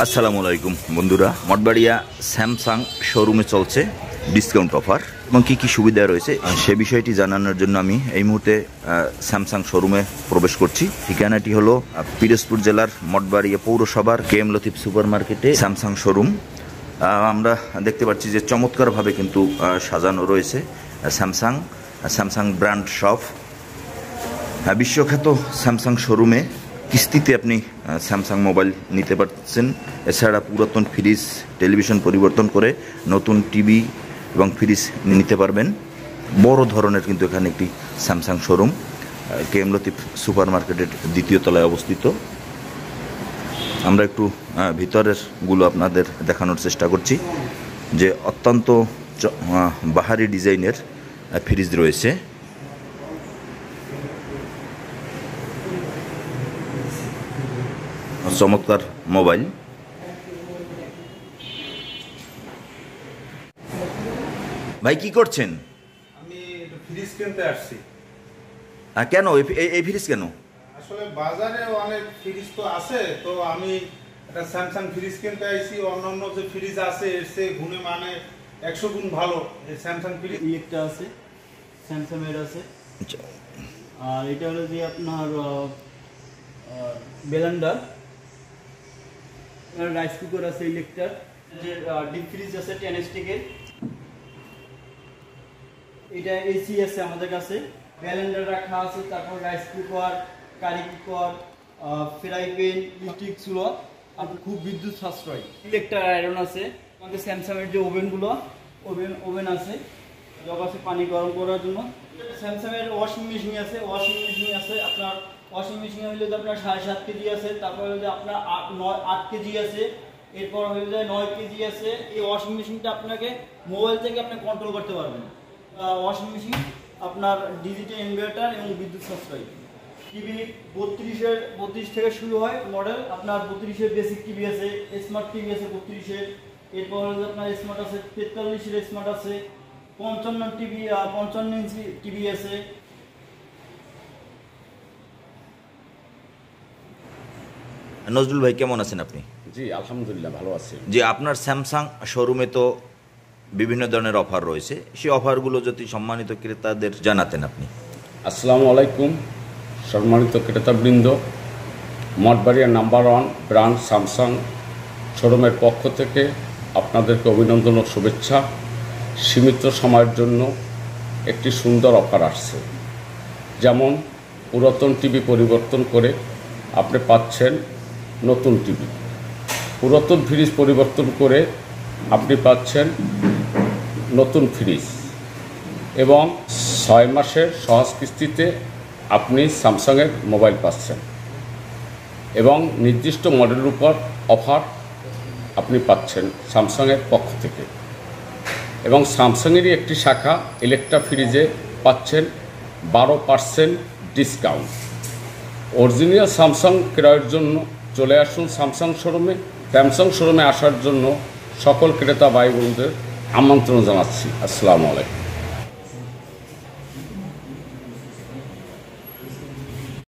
আসসালামু আলাইকুম বন্ধুরা, মঠবাড়িয়া স্যামসাং শোরুমে চলছে ডিসকাউন্ট অফার এবং কী কী সুবিধা রয়েছে সে বিষয়টি জানানোর জন্য আমি এই মুহূর্তে স্যামসাং শোরুমে প্রবেশ করছি। ঠিকানাটি হলো পিরোজপুর জেলার মঠবাড়িয়া পৌরসভার KM লতিফ সুপার মার্কেটে স্যামসাং শোরুম। আমরা দেখতে পাচ্ছি যে চমৎকারভাবে কিন্তু সাজানো রয়েছে স্যামসাং ব্র্যান্ড শপ। বিশ্বখ্যাত স্যামসাং শোরুমে কিস্তিতে আপনি স্যামসাং মোবাইল নিতে পারছেন। এছাড়া পুরাতন ফ্রিজ, টেলিভিশন পরিবর্তন করে নতুন টিভি এবং ফ্রিজ নিতে পারবেন। বড় ধরনের কিন্তু এখানে একটি Samsung showroom KM Latif super মার্কেটের দ্বিতীয় তলায় অবস্থিত। আমরা একটু ভিতরেরগুলো আপনাদের দেখানোর চেষ্টা করছি যে অত্যন্ত বাহারি ডিজাইনের ফ্রিজ রয়েছে। চমৎকার মোবাইল। ভাই কি করছেন? আমি ফ্রিজ কিনতে আসছি। কেন এই ফ্রিজ কেন? আসলে বাজারে অনেক ফ্রিজ তো আছে, তো আমি একটা স্যামসাং ফ্রিজ কিনতে আইছি। অন্যান্য যে ফ্রিজ আছে এর চেয়ে গুণে মানে 100 গুণ ভালো এই স্যামসাং ফ্রিজ। একটা আছে, স্যামসাং এর আছে। আর এটা হলো যে আপনার বেলান্ডার, রাইস কুকার আছে, ইলেকট্রার যে ডিপ ফ্রিজ আছে 10 স্টিকের। এটা এসি আছে আমাদের কাছে, ব্যালেন্ডার রাখা আছে, তারপর rice cooker, curry cooker, fry pan, electric চুলা, আর খুব বিদ্যুৎ সাশ্রয়। ইলেকট্রিক আয়রন আছে আমাদের। স্যামসাং এর যে ওভেন আছে, জগ আছে পানি গরম করার জন্য। স্যামসাং এর ওয়াশিং মেশিন আছে। আপনার ওয়াশিং মেশিন হইলে যে আপনার 7.5 কেজি আছে, তারপর হইলে যে আপনার 8 কেজি আছে, এরপর হইলে যায় 9 কেজি আছে। এই ওয়াশিং মেশিনটা আপনাকে মোবাইল থেকে আপনি কন্ট্রোল করতে পারবেন। ওয়াশিং মেশিন আপনার ডিজিটাল ইনভার্টার এবং বিদ্যুৎ সাশ্রয়ী। টিভি 32 থেকে শুরু হয় মডেল। আপনার 32-এর বেসিক টিভি আছে, স্মার্ট টিভি আছে 32-এর। এরপর হচ্ছে আপনার স্মার্ট আছে 43-এর স্মার্ট আছে, 55 ইঞ্চি টিভি আছে। নজরুল ভাই কেমন আছেন আপনি? জি আলহামদুলিল্লাহ ভালো আছি। যে আপনার স্যামসাং শোরুমে তো বিভিন্ন ধরনের অফার রয়েছে, সেই অফারগুলো যদি সম্মানিত ক্রেতাদের জানাতেন আপনি। আসসালামু আলাইকুম সম্মানিত ক্রেতাবৃন্দ, মঠবাড়িয়া নাম্বার 1 ব্র্যান্ড স্যামসাং শোরুমের পক্ষ থেকে আপনাদেরকে অভিনন্দন ও শুভেচ্ছা। সীমিত সময়ের জন্য একটি সুন্দর অফার আসছে। যেমন পুরাতন টিভি পরিবর্তন করে আপনি পাচ্ছেন নতুন টিভি, পুরাতন ফ্রিজ পরিবর্তন করে আপনি পাচ্ছেন নতুন ফ্রিজ, এবং 6 মাসের সহজ কিস্তিতে আপনি স্যামসাংয়ের মোবাইল পাচ্ছেন, এবং নির্দিষ্ট মডেলের উপর অফার আপনি পাচ্ছেন স্যামসাংয়ের পক্ষ থেকে। এবং স্যামসাংয়েরই একটি শাখা ইলেকট্রা ফ্রিজে পাচ্ছেন 12% ডিসকাউন্ট। অরিজিনাল স্যামসাং ক্রয়ের জন্য চলে আসুন স্যামসাং শোরুমে। স্যামসাং শোরুমে আসার জন্য সকল ক্রেতা ভাই বোনদের আমন্ত্রণ জানাচ্ছি। আসসালামু আলাইকুম।